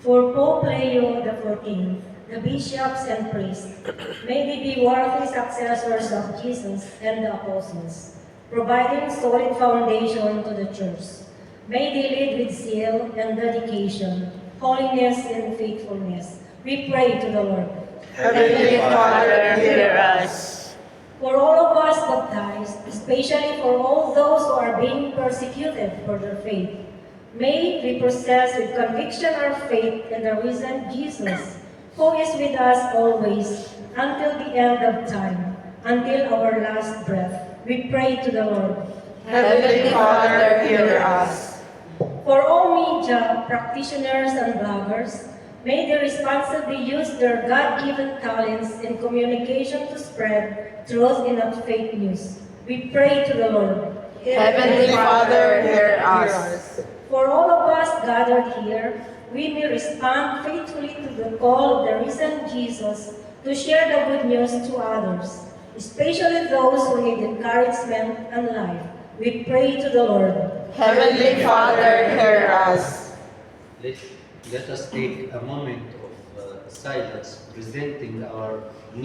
For Pope Leo XIV, the bishops and priests, may they be worthy successors of Jesus and the apostles, providing solid foundation to the church. May they lead with zeal and dedication, holiness and faithfulness. We pray to the Lord. Heavenly Father, hear us. For all of us baptized, especially for all those who are being persecuted for their faith, may we possess with conviction our faith in the risen Jesus, who is with us always until the end of time, until our last breath. We pray to the Lord. Heavenly Father, hear us. For all media practitioners and bloggers, may they responsibly use their God-given talents in communication to spread truth and not fake news. We pray to the Lord. Heavenly Father, hear us. For all of us gathered here, we may respond faithfully to the call of the risen Jesus to share the good news to others, especially those who need encouragement and life. We pray to the Lord. Heavenly Father, hear us. Let us take a moment of silence presenting our